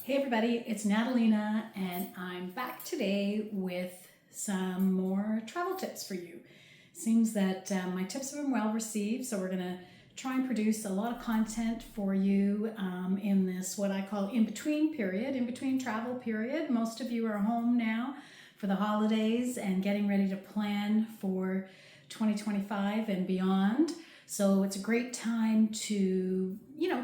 Hey everybody, it's Natalina and I'm back today with some more travel tips for you. Seems that my tips have been well received, so we're going to try and produce a lot of content for you in this what I call in-between period, in-between travel period. Most of you are home now for the holidays and getting ready to plan for 2025 and beyond. So it's a great time to,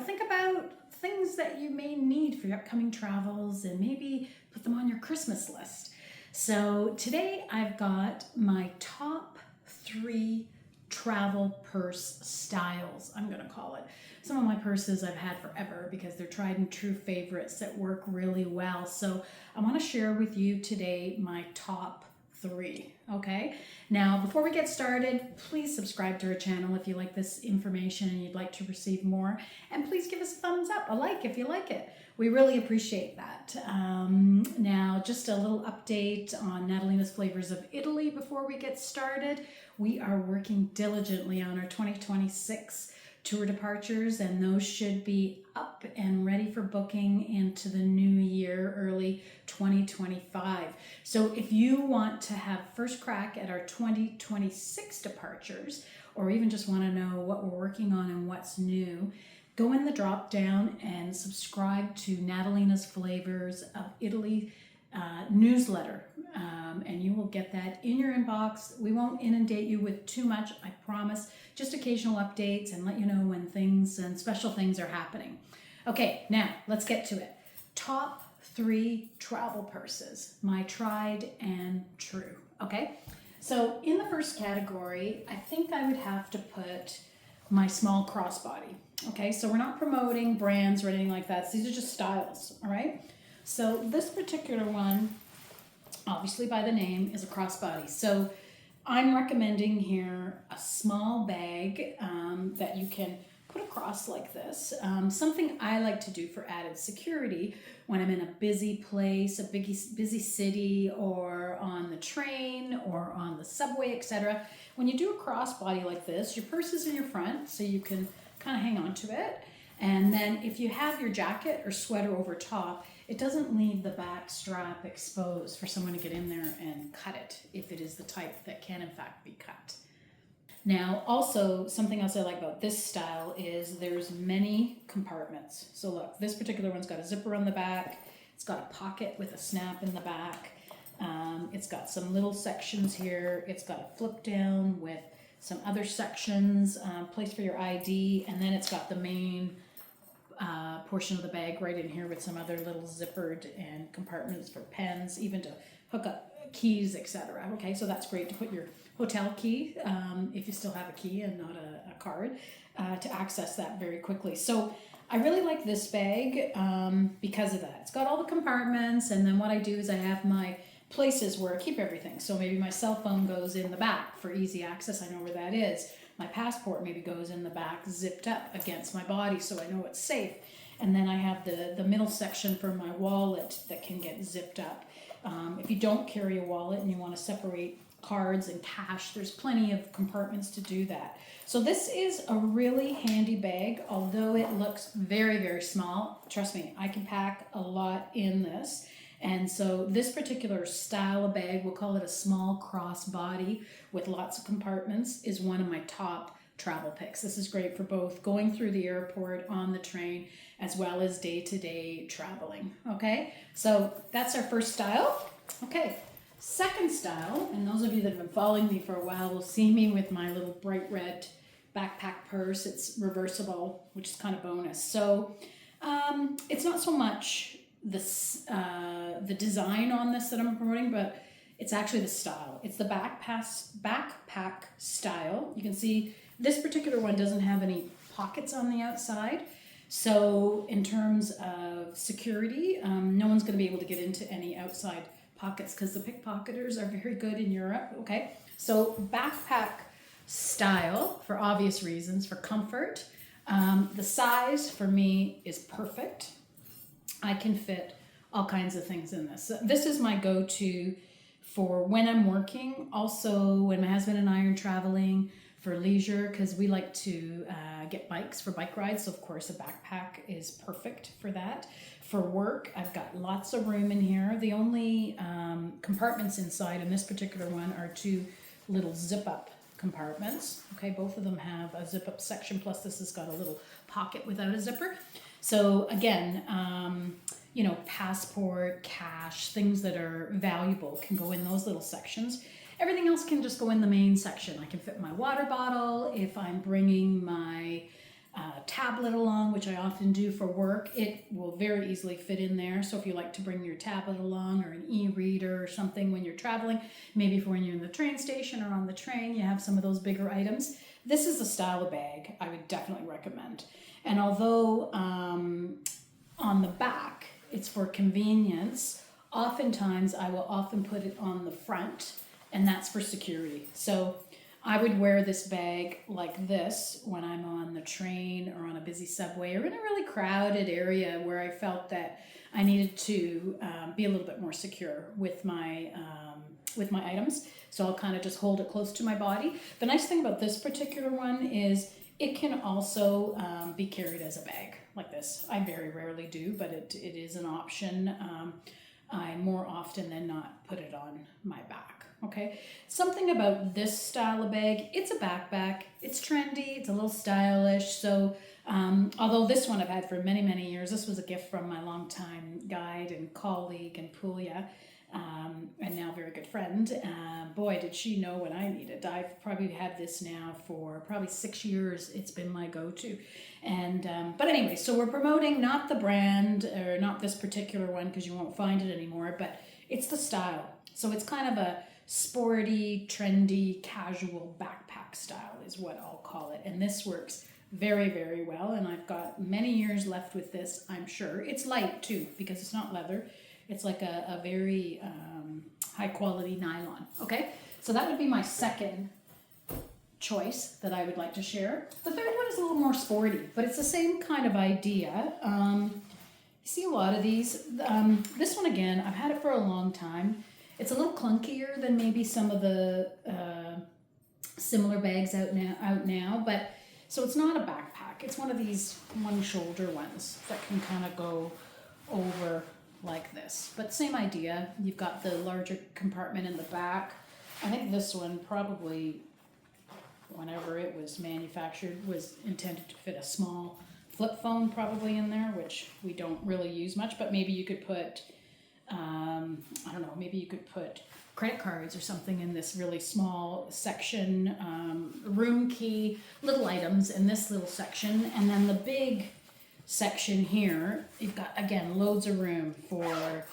think about things that you may need for your upcoming travels and maybe put them on your Christmas list. So today I've got my top 3 travel purse styles, I'm gonna call it. Some of my purses I've had forever because they're tried and true favorites that work really well. So I wanna share with you today my top 3, okay? Now, before we get started, please subscribe to our channel if you like this information and you'd like to receive more. And please give us a thumbs up, a like if you like it. We really appreciate that. Now, just a little update on Natalina's Flavors of Italy before we get started. We are working diligently on our 2026 tour departures, and those should be up and ready for booking into the new year, early 2025. So if you want to have first crack at our 2026 departures, or even just want to know what we're working on and what's new, go in the drop down and subscribe to Natalina's Flavors of Italy newsletter, and you will get that in your inbox. We won't inundate you with too much, I promise, just occasional updates and let you know when things and special things are happening. Okay, now let's get to it. Top 3 travel purses, my tried and true. Okay, so in the first category, I think I would have to put my small crossbody. Okay, so we're not promoting brands or anything like that. These are just styles, all right? So this particular one, obviously by the name, is a crossbody. So I'm recommending here a small bag that you can put across like this. Something I like to do for added security when I'm in a busy place, a busy city, or on the train or on the subway, etc. When you do a crossbody like this, your purse is in your front, so you can kind of hang on to it. And then if you have your jacket or sweater over top, it doesn't leave the back strap exposed for someone to get in there and cut it if it is the type that can in fact be cut. Now, also, something else I like about this style is there's many compartments. So look, this particular one's got a zipper on the back. It's got a pocket with a snap in the back. It's got some little sections here. It's got a flip down with some other sections, place for your ID, and then it's got the main portion of the bag right in here with some other little zippered and compartments for pens, even to hook up keys, etc. Okay, so that's great to put your hotel key, if you still have a key and not a card, to access that very quickly. So I really like this bag because of that. It's got all the compartments, and then what I do is I have my places where I keep everything. So maybe my cell phone goes in the back for easy access. I know where that is. My passport maybe goes in the back, zipped up against my body, so I know it's safe. And then I have the middle section for my wallet that can get zipped up. If you don't carry a wallet and you want to separate cards and cash, there's plenty of compartments to do that. So this is a really handy bag, although it looks very, very small. Trust me, I can pack a lot in this. And so this particular style of bag, we'll call it a small crossbody with lots of compartments, is one of my top travel picks. This is great for both going through the airport, on the train, as well as day-to-day traveling. Okay, so that's our first style. Okay, second style, and those of you that have been following me for a while will see me with my little bright red backpack purse. It's reversible, which is kind of bonus. So it's not so much the design on this that I'm promoting, but it's actually the style. It's the backpack style. You can see this particular one doesn't have any pockets on the outside. So in terms of security, no one's going to be able to get into any outside pockets because the pickpocketers are very good in Europe. Okay, so backpack style for obvious reasons, for comfort. The size for me is perfect. I can fit all kinds of things in this. This is my go-to for when I'm working, also when my husband and I are traveling, for leisure, because we like to get bikes for bike rides. So of course a backpack is perfect for that. For work, I've got lots of room in here. The only compartments inside in this particular one are two little zip up compartments. Okay, both of them have a zip up section, plus this has got a little pocket without a zipper. So again, you know, passport, cash, things that are valuable can go in those little sections. Everything else can just go in the main section. I can fit my water bottle. If I'm bringing my tablet along, which I often do for work, it will very easily fit in there. So if you like to bring your tablet along, or an e-reader or something when you're traveling, maybe for when you're in the train station or on the train, you have some of those bigger items. This is the style of bag I would definitely recommend. And although on the back it's for convenience, oftentimes I will often put it on the front, and that's for security. So I would wear this bag like this when I'm on the train or on a busy subway or in a really crowded area where I felt that I needed to be a little bit more secure with my items. So I'll kind of just hold it close to my body. The nice thing about this particular one is it can also be carried as a bag like this. I very rarely do, but it is an option. I more often than not put it on my back. Okay, something about this style of bag, it's a backpack, it's trendy, it's a little stylish. So although this one I've had for many, many years, this was a gift from my longtime guide and colleague in Puglia, and now very good friend. Boy, did she know what I needed. I've probably had this now for probably 6 years. It's been my go-to. And but anyway, so we're promoting not the brand, or not this particular one, because you won't find it anymore, but it's the style. So it's kind of a sporty, trendy, casual backpack style is what I'll call it. And this works very, very well. And I've got many years left with this, I'm sure. It's light too, because it's not leather. It's like a very high quality nylon. Okay, so that would be my second choice that I would like to share. The third one is a little more sporty, but it's the same kind of idea. You see a lot of these. This one again, I've had it for a long time. It's a little clunkier than maybe some of the similar bags out now, but so it's not a backpack. It's one of these one shoulder ones that can kind of go over like this. But same idea. You've got the larger compartment in the back. I think this one probably, whenever it was manufactured, was intended to fit a small flip phone probably in there, which we don't really use much, but maybe you could put I don't know, maybe you could put credit cards or something in this really small section, room key, little items in this little section. And then the big section here, you've got, again, loads of room for,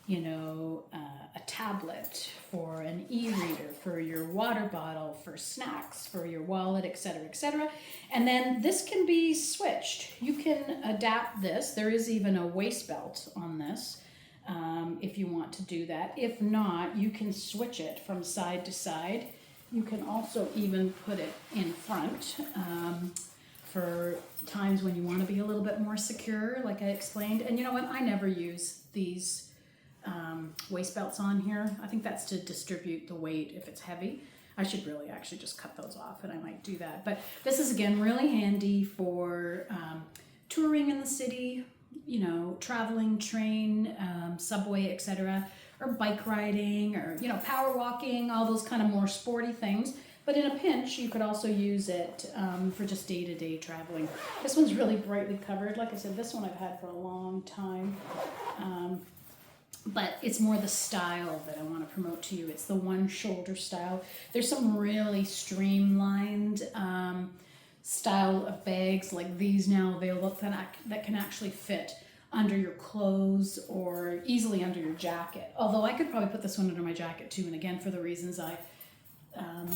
you know, a tablet, for an e-reader, for your water bottle, for snacks, for your wallet, etc., etc. And then this can be switched. You can adapt this. There is even a waist belt on this. If you want to do that. If not, you can switch it from side to side. You can also even put it in front for times when you want to be a little bit more secure, like I explained. And you know what? I never use these waist belts on here. I think that's to distribute the weight if it's heavy. I should really actually just cut those off, and I might do that. But this is, again, really handy for touring in the city, you know, traveling, train, subway, etc., or bike riding, or, you know, power walking, all those kind of more sporty things. But in a pinch, you could also use it for just day-to-day traveling. This one's really brightly covered. Like I said, this one I've had for a long time. But it's more the style that I want to promote to you. It's the one shoulder style. There's some really streamlined style of bags like these now available that can actually fit under your clothes or easily under your jacket. Although I could probably put this one under my jacket too, and again, for the reasons I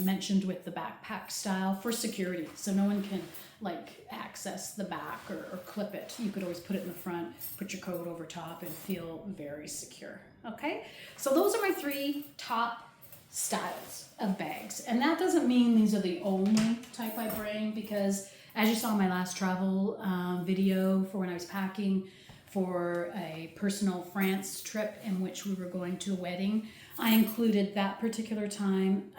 mentioned with the backpack style, for security, so no one can like access the back or clip it. You could always put it in the front, put your coat over top, and feel very secure. Okay, so those are my 3 top styles of bags, and that doesn't mean these are the only type I bring, because as you saw in my last travel video for when I was packing for a personal France trip in which we were going to a wedding, I included that particular time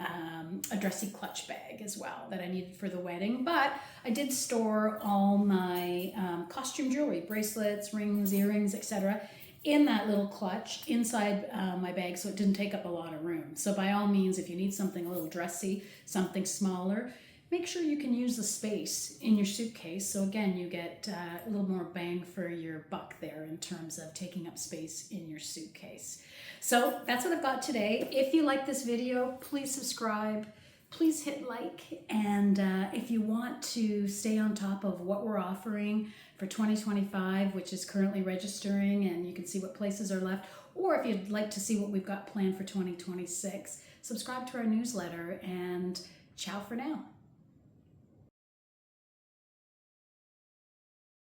a dressy clutch bag as well that I needed for the wedding, but I did store all my costume jewelry, bracelets, rings, earrings, etc. in that little clutch inside my bag, so it didn't take up a lot of room. So by all means, if you need something a little dressy, something smaller, make sure you can use the space in your suitcase. So again, you get a little more bang for your buck there in terms of taking up space in your suitcase. So that's what I've got today. If you like this video, please subscribe, please hit like, and if you want to stay on top of what we're offering for 2025, which is currently registering, and you can see what places are left, or if you'd like to see what we've got planned for 2026, subscribe to our newsletter, and ciao for now.